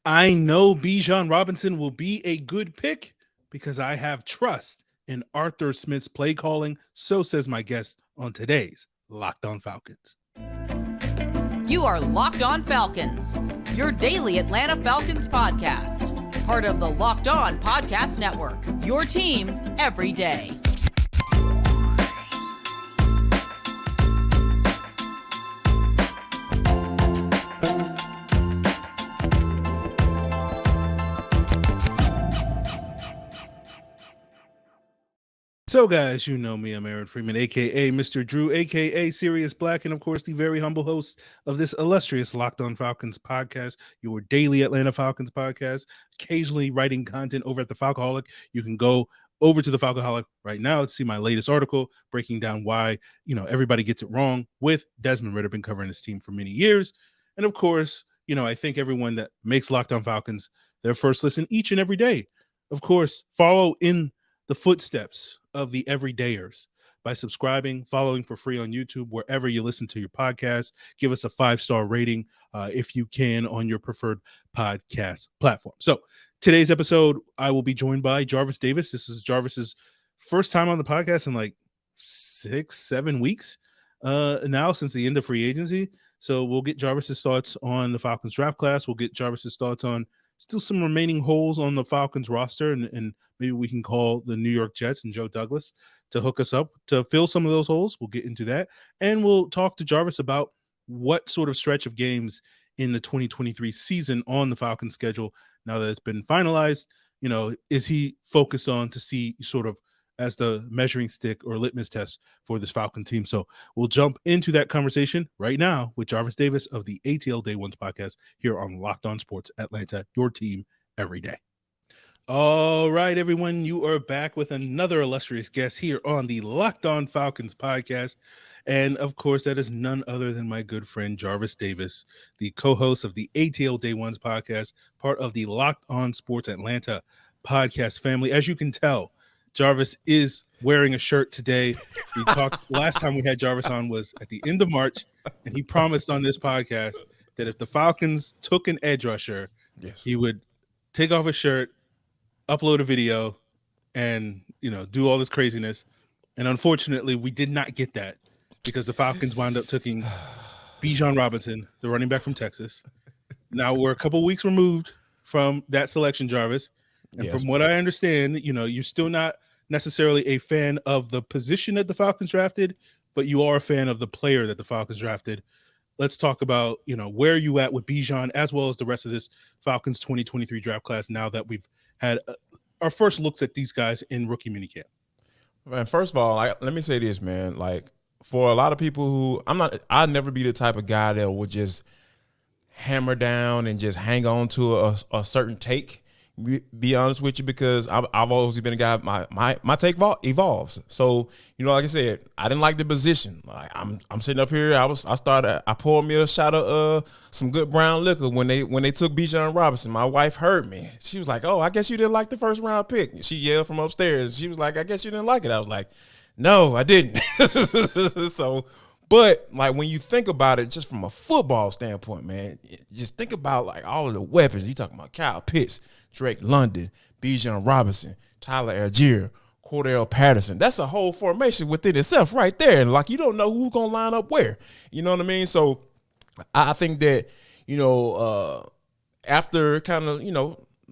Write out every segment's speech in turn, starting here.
I know Bijan Robinson will be a good pick because I have trust in Arthur Smith's play calling. So says my guest on today's Locked On Falcons. You are Locked On Falcons, your daily Atlanta Falcons podcast. Part of the Locked On Podcast Network, your team every day. So, guys, you know me. I'm Aaron Freeman, a.k.a. Mr. Drew, a.k.a. Sirius Black, and, of course, the very humble host of this illustrious Locked On Falcons podcast, your daily Atlanta Falcons podcast, occasionally writing content over at the Falcoholic. You can go over to the Falcoholic right now to see my latest article breaking down why, everybody gets it wrong with Desmond Ridder. Been covering this team for many years. And, of course, I think everyone that makes Locked On Falcons their first listen each and every day, of course, follow in the footsteps of the everydayers by subscribing, following for free on YouTube, wherever you listen to your podcast. Give us a 5-star rating if you can on your preferred podcast platform. So today's episode, I will be joined by Jarvis Davis. This is Jarvis's first time on the podcast in like 6-7 weeks now since the end of free agency. So we'll get Jarvis's thoughts on the Falcons draft class. We'll get Jarvis's thoughts on still some remaining holes on the Falcons roster, and maybe we can call the New York Jets and Joe Douglas to hook us up to fill some of those holes. We'll get into that, and we'll talk to Jarvis about what sort of stretch of games in the 2023 season on the Falcons schedule, now that it's been finalized, is he focused on to see sort of as the measuring stick or litmus test for this Falcon team. So we'll jump into that conversation right now with Jarvis Davis of the ATL Day Ones podcast here on Locked On Sports Atlanta, your team every day. All right, everyone, you are back with another illustrious guest here on the Locked On Falcons podcast. And, of course, that is none other than my good friend Jarvis Davis, the co-host of the ATL Day Ones podcast, part of the Locked On Sports Atlanta podcast family. As you can tell, Jarvis is wearing a shirt today. We talked last time we had Jarvis on was at the end of March, and he promised on this podcast that if the Falcons took an edge rusher, he would take off his shirt, upload a video, and do all this craziness. And unfortunately, we did not get that because the Falcons wound up taking Bijan Robinson, the running back from Texas. Now we're a couple weeks removed from that selection, Jarvis. And from what I understand, you're still not necessarily a fan of the position that the Falcons drafted, but you are a fan of the player that the Falcons drafted. Let's talk about, where you at with Bijan as well as the rest of this Falcons 2023 draft class now that we've had our first looks at these guys in rookie minicamp. Man, first of all, let me say this, man. Like, for a lot of people who I'd never be the type of guy that would just hammer down and just hang on to a certain take. Be honest with you, because I've always been a guy. My take evolves. So like I said, I didn't like the position. Like I'm sitting up here. I poured me a shot of some good brown liquor when they took Bijan Robinson. My wife heard me. She was like, "Oh, I guess you didn't like the first round pick." She yelled from upstairs. She was like, "I guess you didn't like it." I was like, "No, I didn't." So. But, like, when you think about it just from a football standpoint, man, just think about, like, all of the weapons. You talking about Kyle Pitts, Drake London, Bijan Robinson, Tyler Algier, Cordell Patterson. That's a whole formation within itself right there. And, like, you don't know who's going to line up where. You know what I mean? So, I think that, after kind of,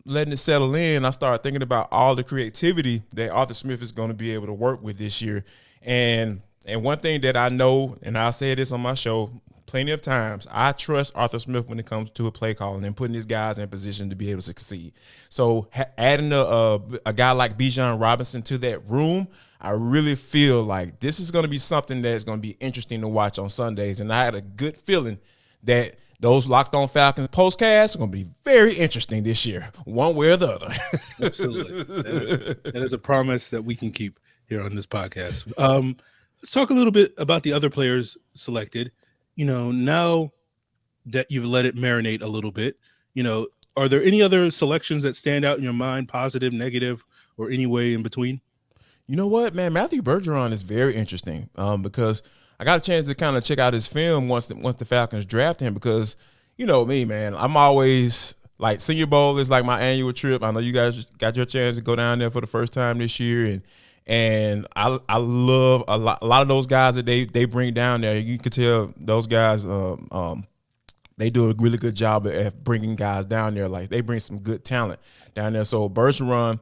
letting it settle in, I started thinking about all the creativity that Arthur Smith is going to be able to work with this year. And one thing that I know, and I'll say this on my show plenty of times, I trust Arthur Smith when it comes to a play calling and putting these guys in position to be able to succeed. So adding a guy like Bijan Robinson to that room, I really feel like this is going to be something that's going to be interesting to watch on Sundays. And I had a good feeling that those Locked On Falcons postcasts are going to be very interesting this year, one way or the other. Absolutely. That is a promise that we can keep here on this podcast. Let's talk a little bit about the other players selected. Now that you've let it marinate a little bit, are there any other selections that stand out in your mind, positive, negative, or any way in between? You know what, man? Matthew Bergeron is very interesting because I got a chance to kind of check out his film once the Falcons drafted him because, you know me, man, I'm always Like Senior Bowl is like my annual trip. I know you guys got your chance to go down there for the first time this year, and I love a lot of those guys that they bring down there. You can tell those guys they do a really good job at bringing guys down there. Like they bring some good talent down there. So Bergeron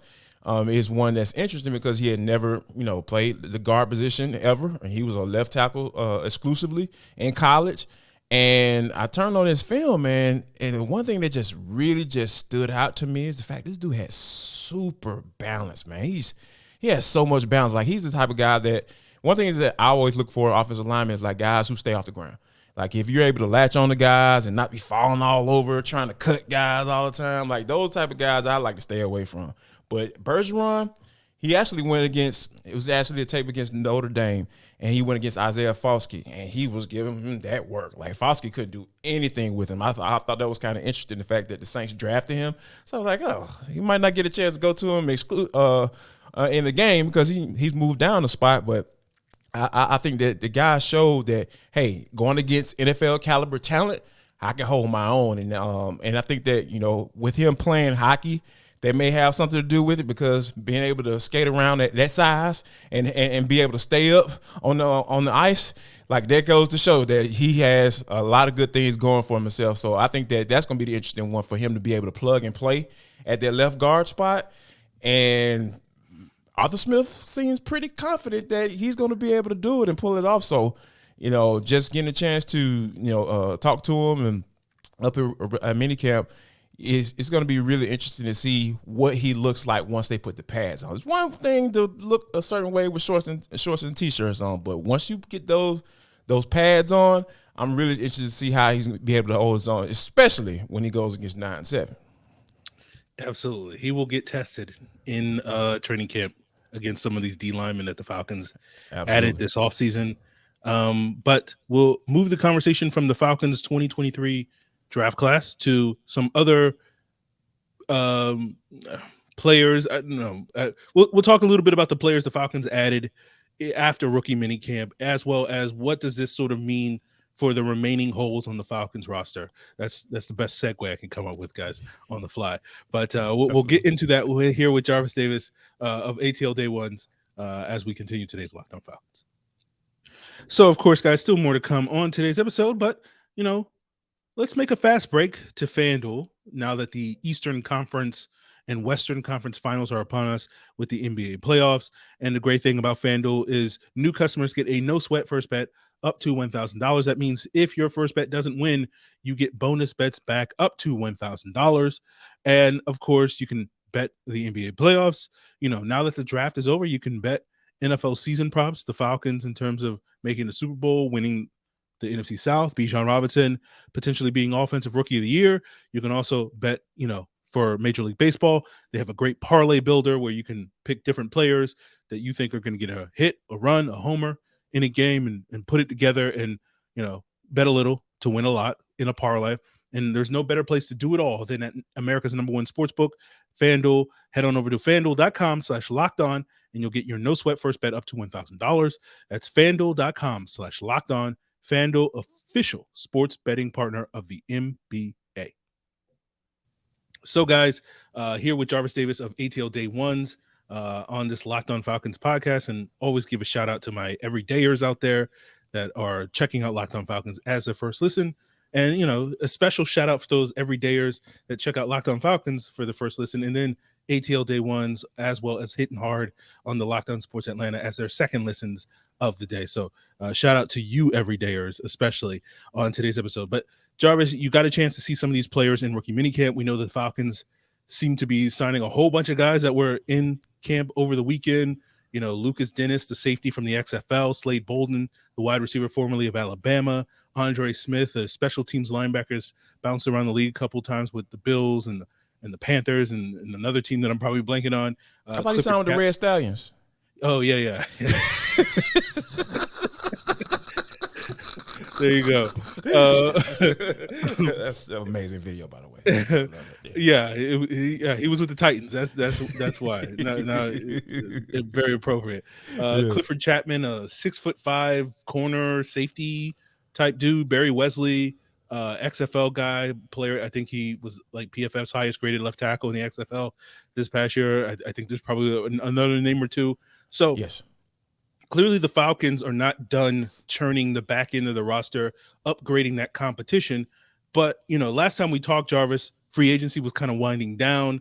is one that's interesting because he had never, played the guard position ever, and he was a left tackle exclusively in college. And I turned on his film, man, and the one thing that just really just stood out to me is the fact this dude had super balance, man. He has so much balance. Like he's the type of guy that one thing is that I always look for offensive linemen is like guys who stay off the ground. Like if you're able to latch on to guys and not be falling all over, trying to cut guys all the time, like those type of guys I like to stay away from. But Bergeron, he actually went against – it was actually a tape against Notre Dame, and he went against Isaiah Foskey, and he was giving him that work. Like Foskey couldn't do anything with him. I thought that was kind of interesting, the fact that the Saints drafted him. So I was like, oh, he might not get a chance to go to him in the game because he's moved down a spot, but I think that the guy showed that, hey, going against NFL caliber talent, I can hold my own. And I think that, with him playing hockey, that may have something to do with it because being able to skate around at that size and be able to stay up on the ice, like that goes to show that he has a lot of good things going for himself. So I think that that's going to be the interesting one for him to be able to plug and play at that left guard spot. And Arthur Smith seems pretty confident that he's going to be able to do it and pull it off. So, just getting a chance to, talk to him and up at minicamp, it's going to be really interesting to see what he looks like once they put the pads on. It's one thing to look a certain way with shorts and t-shirts on, but once you get those pads on, I'm really interested to see how he's going to be able to hold his own, especially when he goes against 9-7. Absolutely. He will get tested in training camp against some of these D linemen that the Falcons added this offseason. But we'll move the conversation from the Falcons 2023 draft class to some other players. I don't know. We'll talk a little bit about the players the Falcons added after rookie minicamp, as well as what does this sort of mean for the remaining holes on the Falcons roster. That's the best segue I can come up with, guys, on the fly. But we'll get into that here with Jarvis Davis of ATL Day Ones as we continue today's Locked On Falcons. So, of course, guys, still more to come on today's episode, but, let's make a fast break to FanDuel now that the Eastern Conference and Western Conference finals are upon us with the NBA playoffs. And the great thing about FanDuel is new customers get a no-sweat first bet up to $1,000. That means if your first bet doesn't win, you get bonus bets back up to $1,000. And, of course, you can bet the NBA playoffs. Now that the draft is over, you can bet NFL season props, the Falcons in terms of making the Super Bowl, winning the NFC South, Bijan Robinson potentially being offensive rookie of the year. You can also bet, for Major League Baseball. They have a great parlay builder where you can pick different players that you think are going to get a hit, a run, a homer in a game and put it together and, bet a little to win a lot in a parlay. And there's no better place to do it all than at America's #1 sportsbook, FanDuel. Head on over to FanDuel.com/lockedon and you'll get your no sweat first bet up to $1,000. That's FanDuel.com/lockedon. FanDuel, official sports betting partner of the NBA. So, guys, here with Jarvis Davis of ATL Day Ones on this Locked On Falcons podcast, and always give a shout out to my everydayers out there that are checking out Locked On Falcons as their first listen. And, a special shout out for those everydayers that check out Locked On Falcons for the first listen, and then ATL Day Ones, as well as hitting hard on the Locked On Sports Atlanta as their second listens of the day. So shout out to you everydayers, especially on today's episode. But Jarvis, you got a chance to see some of these players in rookie minicamp. We know the Falcons seem to be signing a whole bunch of guys that were in camp over the weekend. Lucas Dennis, the safety from the XFL, Slade Bolden, the wide receiver formerly of Alabama, Andre Smith, the special teams linebackers, bounced around the league a couple times with the Bills and the Panthers and another team that I'm probably blanking on. I thought he signed with the Red Stallions. Oh, yeah. There you go. That's an amazing video, by the way. Yeah, he was with the Titans. That's why. Now, very appropriate. Yes. Clifford Chapman, a 6'5" corner safety type dude. Barry Wesley, XFL guy, player. I think he was like PFF's highest graded left tackle in the XFL this past year. I think there's probably another name or two. So Yes. clearly the Falcons are not done churning the back end of the roster, upgrading that competition. But, last time we talked, Jarvis, free agency was kind of winding down.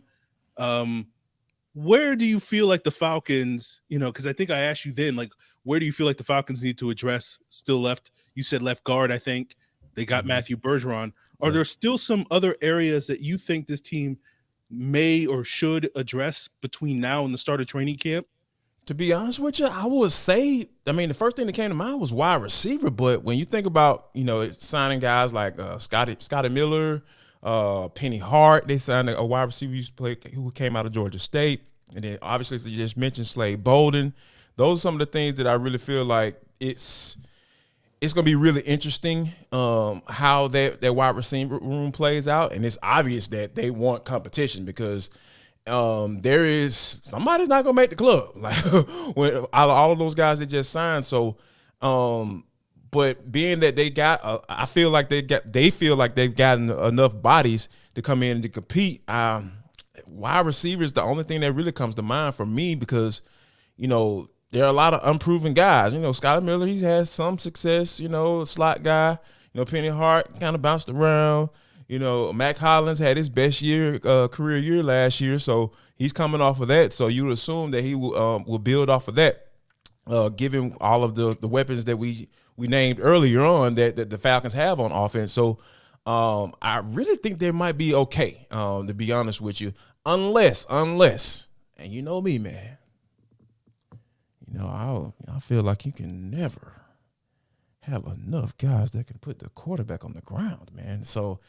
Where do you feel like the Falcons, because I think I asked you then, like, where do you feel like the Falcons need to address still left? You said left guard, I think. They got Matthew Bergeron. Are there still some other areas that you think this team may or should address between now and the start of training camp? To be honest with you, I would say, the first thing that came to mind was wide receiver. But when you think about, signing guys like Scotty Miller, Penny Hart, they signed a wide receiver who came out of Georgia State. And then obviously they just mentioned Slade Bolden. Those are some of the things that I really feel like it's going to be really interesting how that wide receiver room plays out. And it's obvious that they want competition because somebody's not going to make the club. Like when all of those guys that just signed. So, but being that they got, I feel like they feel like they've gotten enough bodies to come in and to compete. Wide receiver is the only thing that really comes to mind for me because, there are a lot of unproven guys. Scotty Miller, he's had some success, slot guy. Penny Hart kind of bounced around. Mac Hollins had his best career year last year, so he's coming off of that. So you would assume that he will build off of that, given all of the weapons that we named earlier on that the Falcons have on offense. So I really think they might be okay, to be honest with you, unless, and you know me, man. I feel like you can never have enough guys that can put the quarterback on the ground, man. So,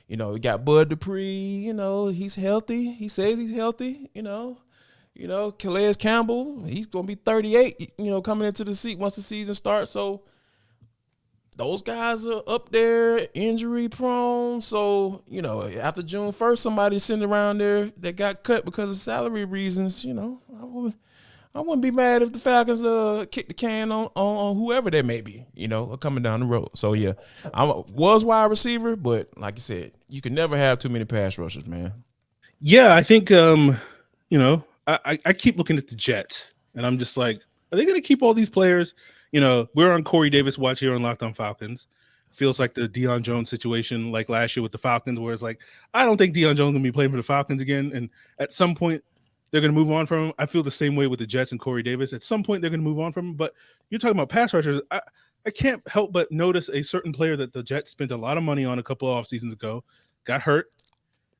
we got Bud Dupree, he's healthy. He says he's healthy, Calais Campbell, he's going to be 38, coming into the seat once the season starts. So those guys are up there, injury prone. So, after June 1st, somebody's sitting around there that got cut because of salary reasons, I wouldn't be mad if the Falcons kick the can on whoever they may be, coming down the road. So, yeah, I was wide receiver, but like you said, you can never have too many pass rushers, man. Yeah, I think, I keep looking at the Jets, and I'm just like, are they going to keep all these players? We're on Corey Davis watch here on Locked On Falcons. Feels like the Deion Jones situation like last year with the Falcons, where it's like, I don't think Deion Jones is going to be playing for the Falcons again. And at some point, they're going to move on from him. I feel the same way with the Jets and Corey Davis. At some point, they're going to move on from him. But you're talking about pass rushers. I can't help but notice a certain player that the Jets spent a lot of money on a couple of off seasons ago, got hurt.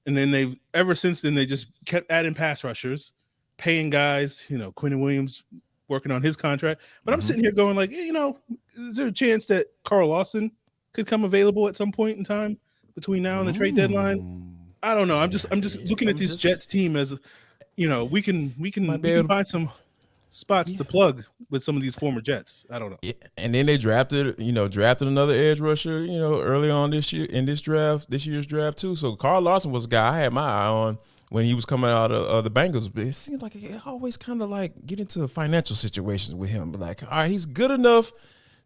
And then ever since then, they just kept adding pass rushers, paying guys, Quentin Williams working on his contract. But I'm sitting here going like, is there a chance that Carl Lawson could come available at some point in time between now and the trade deadline? I don't know. I'm just looking at this Jets team as, we can find some spots to plug with some of these former Jets. I don't know. Yeah. And then they drafted another edge rusher, early on this year in this year's draft too. So Carl Lawson was a guy I had my eye on when he was coming out of the Bengals. But it seems like it always kind of like get into financial situations with him. Like, all right, he's good enough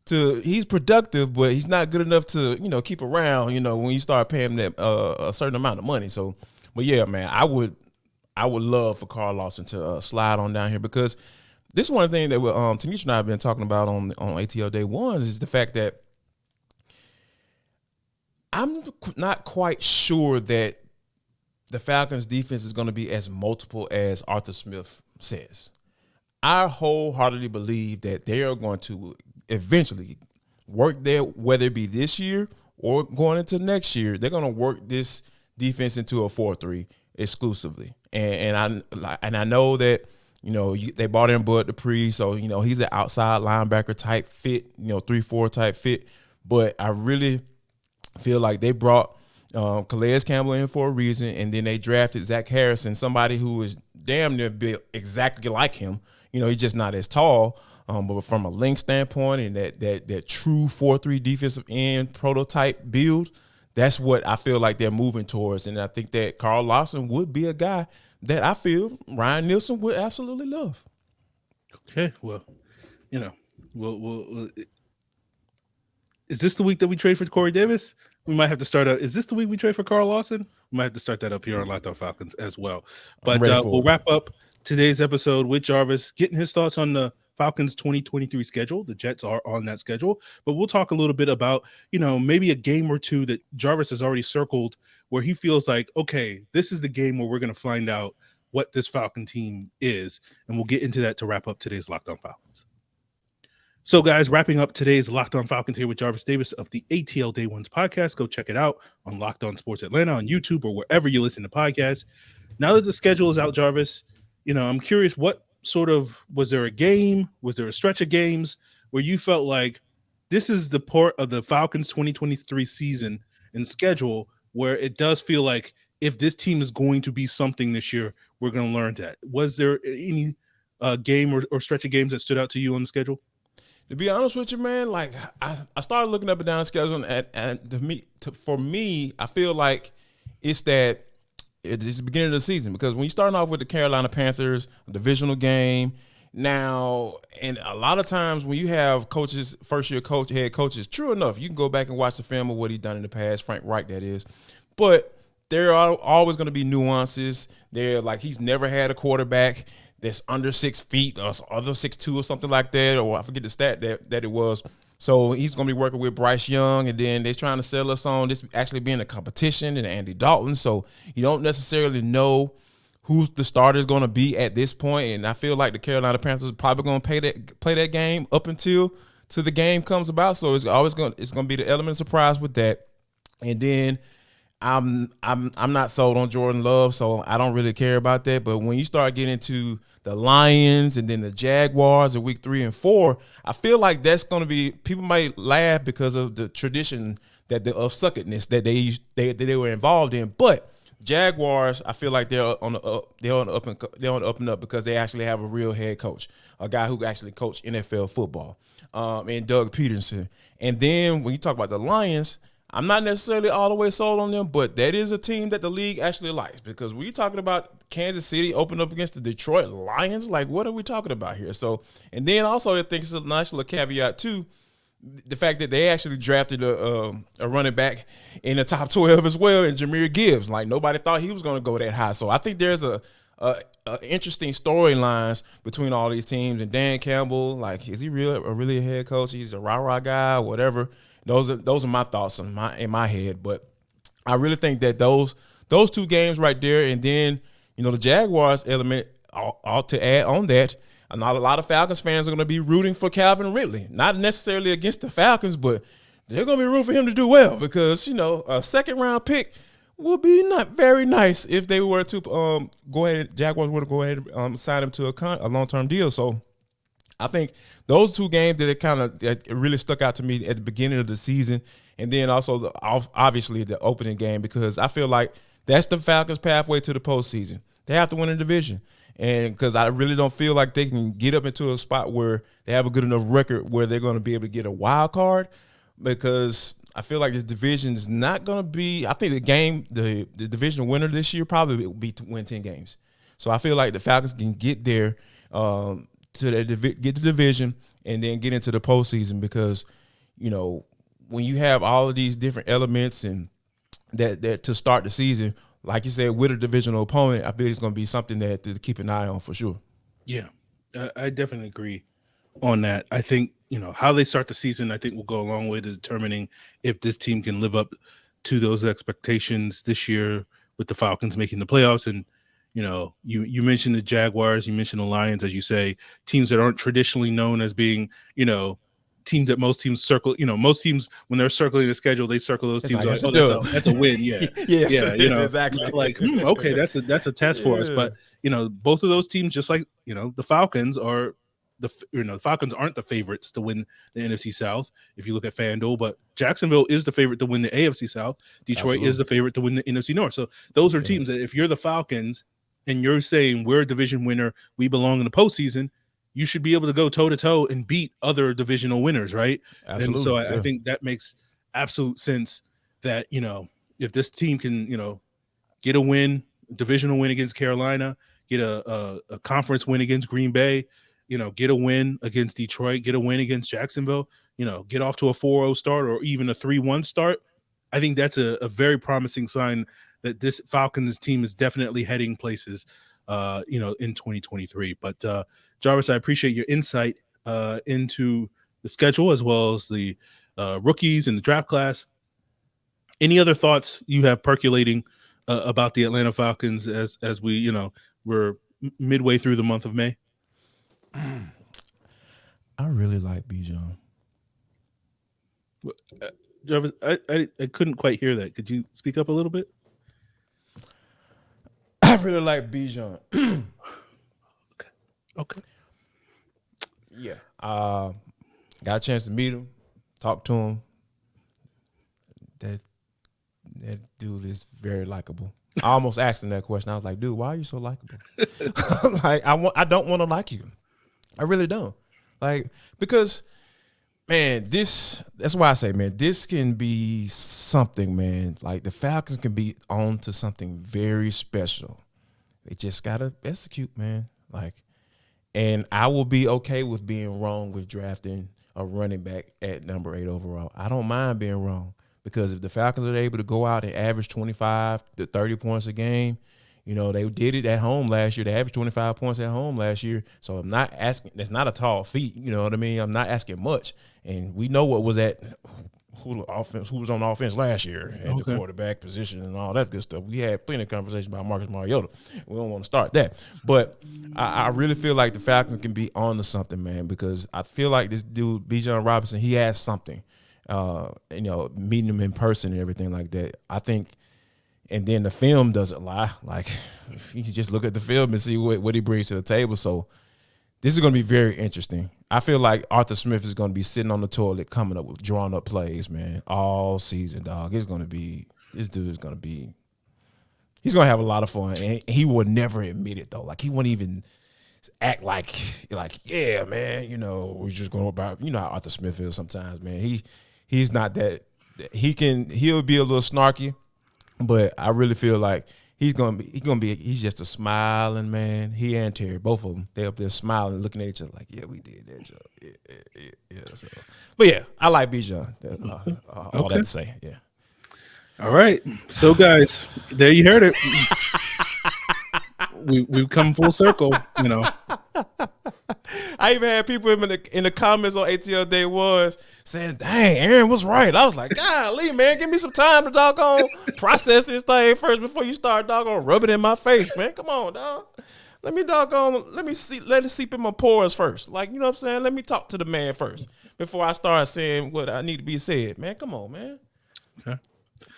he's productive, but he's not good enough to, keep around, when you start paying him that a certain amount of money. So, but yeah, man, I would love for Carl Lawson to slide on down here because this is one of the things that Tanisha and I have been talking about on ATL Day 1 is the fact that I'm not quite sure that the Falcons defense is going to be as multiple as Arthur Smith says. I wholeheartedly believe that they are going to eventually work there, whether it be this year or going into next year, they're going to work this defense into a 4-3 exclusively. And I know that, they bought in Bud Dupree, so, he's an outside linebacker type fit, 3-4 type fit. But I really feel like they brought Calais Campbell in for a reason, and then they drafted Zach Harrison, somebody who is damn near built exactly like him. He's just not as tall, but from a length standpoint and that true 4-3 defensive end prototype build, that's what I feel like they're moving towards. And I think that Carl Lawson would be a guy that I feel Ryan Nielsen would absolutely love. Okay, well, we'll is this the week that we trade for Corey Davis? We might have to start. Is this the week we trade for Carl Lawson? We might have to start that up here on Locked On Falcons as well. I'm But ready for we'll it. wrap up today's episode with Jarvis getting his thoughts on the Falcons 2023 schedule. The Jets are on that schedule, but we'll talk a little bit about, maybe a game or two that Jarvis has already circled where he feels like, okay, this is the game where we're going to find out what this Falcon team is. And we'll get into that to wrap up today's Locked On Falcons. So, guys, wrapping up today's Locked On Falcons here with Jarvis Davis of the ATL Day Ones podcast. Go check it out on Locked On Sports Atlanta on YouTube or wherever you listen to podcasts. Now that the schedule is out, Jarvis, I'm curious, was there a game? Was there a stretch of games where you felt like this is the part of the Falcons 2023 season and schedule where it does feel like if this team is going to be something this year, we're going to learn that? Was there any game or stretch of games that stood out to you on the schedule? To be honest with you, man, like I started looking up and down the schedule, and for me, I feel like it's the beginning of the season, because when you're starting off with the Carolina Panthers, a divisional game now, and a lot of times when you have coaches, first-year head coaches, true enough, you can go back and watch the film of what he's done in the past, Frank Reich, that is, but there are always going to be nuances. Like he's never had a quarterback that's under 6 feet or under 6'2" or something like that, or I forget the stat that it was. So he's going to be working with Bryce Young, and then they're trying to sell us on this actually being a competition and Andy Dalton. So you don't necessarily know who's the starter is going to be at this point. And I feel like the Carolina Panthers are probably going to play that game up until the game comes about. So it's going to be the element of surprise with that. And then I'm not sold on Jordan Love, so I don't really care about that. But when you start getting into the Lions and then the Jaguars in week 3 and 4, I feel like that's going to be, people might laugh because of the tradition of suckedness that they were involved in. But Jaguars, I feel like they're on the up and up because they actually have a real head coach, a guy who actually coached NFL football, and Doug Peterson. And then when you talk about the Lions, I'm not necessarily all the way sold on them, but that is a team that the league actually likes, because we're talking about Kansas City open up against the Detroit Lions. Like, what are we talking about here? So, and then also I think it's a nice little caveat too, the fact that they actually drafted a running back in the top 12 as well, in Jahmyr Gibbs. Like, nobody thought he was going to go that high. So I think there's a interesting storylines between all these teams. And Dan Campbell, like, is he really a head coach? He's a rah-rah guy, whatever. Those are my thoughts in my head. But I really think that those two games right there, and then, the Jaguars element ought to add on that. Not a lot of Falcons fans are going to be rooting for Calvin Ridley. Not necessarily against the Falcons, but they're going to be rooting for him to do well, because, a second-round pick would be not very nice if they were to Jaguars were to go ahead and sign him to a long-term deal. So I think those two games that really stuck out to me at the beginning of the season, and then also obviously the opening game, because I feel like that's the Falcons' pathway to the postseason. They have to win a division, and because I really don't feel like they can get up into a spot where they have a good enough record where they're going to be able to get a wild card, because I feel like this division is not going to be – I think the division winner this year probably will be to win 10 games. So I feel like the Falcons can get there get the division and then get into the postseason, because, when you have all of these different elements and that to start the season, like you said, with a divisional opponent, I feel it's going to be something that to keep an eye on for sure. Yeah, I definitely agree on that. I think, how they start the season, I think will go a long way to determining if this team can live up to those expectations this year with the Falcons making the playoffs. And, you mentioned the Jaguars, you mentioned the Lions, as you say, teams that aren't traditionally known as being, teams that most teams circle. Most teams, when they're circling the schedule, they circle those teams like, that's a win. Yeah. Yes, yeah. Exactly. Like, okay, that's a test for us. But, both of those teams, just like, the Falcons are the Falcons aren't the favorites to win the NFC South if you look at FanDuel, but Jacksonville is the favorite to win the AFC South. Detroit is the favorite to win the NFC North. So those are teams that if you're the Falcons and you're saying we're a division winner, we belong in the postseason, you should be able to go toe-to-toe and beat other divisional winners, right? Absolutely. And so I think that makes absolute sense that, if this team can, get a win, divisional win against Carolina, get a conference win against Green Bay, get a win against Detroit, get a win against Jacksonville, get off to a 4-0 start or even a 3-1 start, I think that's a very promising sign that this Falcons team is definitely heading places, in 2023. But Jarvis, I appreciate your insight into the schedule as well as the rookies in the draft class. Any other thoughts you have percolating about the Atlanta Falcons as we, we're midway through the month of May? I really like Bijan. Jarvis, I couldn't quite hear that. Could you speak up a little bit? I really like Bijan. Okay. Yeah. Got a chance to meet him, talk to him. That dude is very likable. I almost asked him that question. I was like, dude, why are you so likable? Like, I don't want to like you. I really don't. Like, because, man, that's why I say, man, this can be something, man. Like, the Falcons can be on to something very special. They just got to execute, man. Like, and I will be okay with being wrong with drafting a running back at number 8 overall. I don't mind being wrong, because if the Falcons are able to go out and average 25 to 30 points a game, they did it at home last year. They averaged 25 points at home last year. So I'm not asking. That's not a tall feat. You know what I mean? I'm not asking much. And we know what was who was on offense last year at the quarterback position and all that good stuff. We had plenty of conversation about Marcus Mariota. We don't want to start that. But I really feel like the Falcons can be on to something, man, because I feel like this dude, Bijan Robinson, he has something. Meeting him in person and everything like that. I think, and then the film doesn't lie. Like, you can just look at the film and see what he brings to the table. So this is going to be very interesting. I feel like Arthur Smith is going to be sitting on the toilet coming up with drawn up plays, man, all season, dog. This dude is going to be, he's going to have a lot of fun. And he would never admit it, though. Like, he wouldn't even act like, yeah, man, we're just going about, how Arthur Smith is sometimes, man. He's not that. He'll be a little snarky, but I really feel like he's just a smiling man. He and Terry, both of them, they up there smiling, looking at each other like, yeah, we did that job. Yeah. So. But yeah, I like Bijan. All that to say, yeah. All right, so guys, there you heard it. We've come full circle, I even had people in the comments on ATL Day was saying, dang, Aaron was right. I was like, golly, man, give me some time to doggone process this thing first before you start doggone rubbing it in my face, man. Come on, dog. Let it seep in my pores first. Like, you know what I'm saying? Let me talk to the man first before I start saying what I need to be said, man. Come on, man. Okay.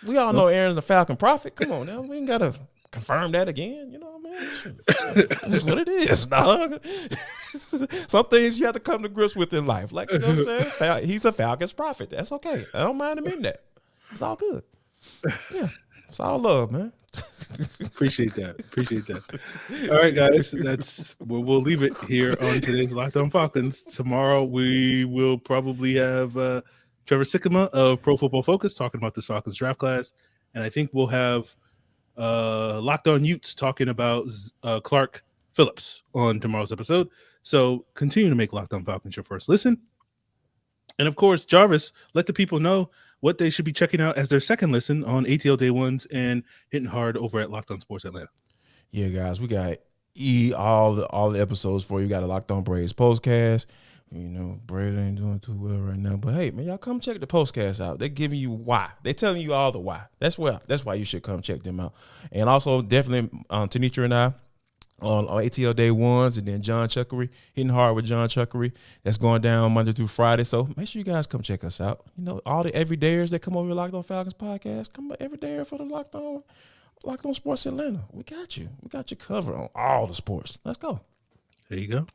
We all know Aaron's a Falcon prophet. Come on now. We ain't got to confirm that again. You know what I mean? That's what it is, dog. Some things you have to come to grips with in life. Like, you know what I'm saying? He's a Falcons prophet. That's okay. I don't mind him in that. It's all good. Yeah. It's all love, man. Appreciate that. All right, guys. That's where we'll leave it here on today's Locked On Falcons. Tomorrow we will probably have Trevor Sikkema of Pro Football Focus talking about this Falcons draft class. And I think we'll have Locked On Utes talking about Clark Phillips on tomorrow's episode. So continue to make Locked On Falcons your first listen. And of course, Jarvis, let the people know what they should be checking out as their second listen on ATL Day Ones and hitting hard over at Locked On Sports Atlanta. Yeah, guys, we got all the episodes for you. We got a Locked On Braves postcast. Braves ain't doing too well right now, but hey, man, y'all come check the postcast out. They're giving you why. They're telling you all the why. That's why you should come check them out. And also, definitely, Tanitra and I on ATL Day Ones, and then John Chuckery, hitting hard with John Chuckery. That's going down Monday through Friday. So make sure you guys come check us out. All the everydayers that come over to Locked On Falcons podcast, come everydayer for the Locked On Sports Atlanta. We got you. We got you covered on all the sports. Let's go. There you go.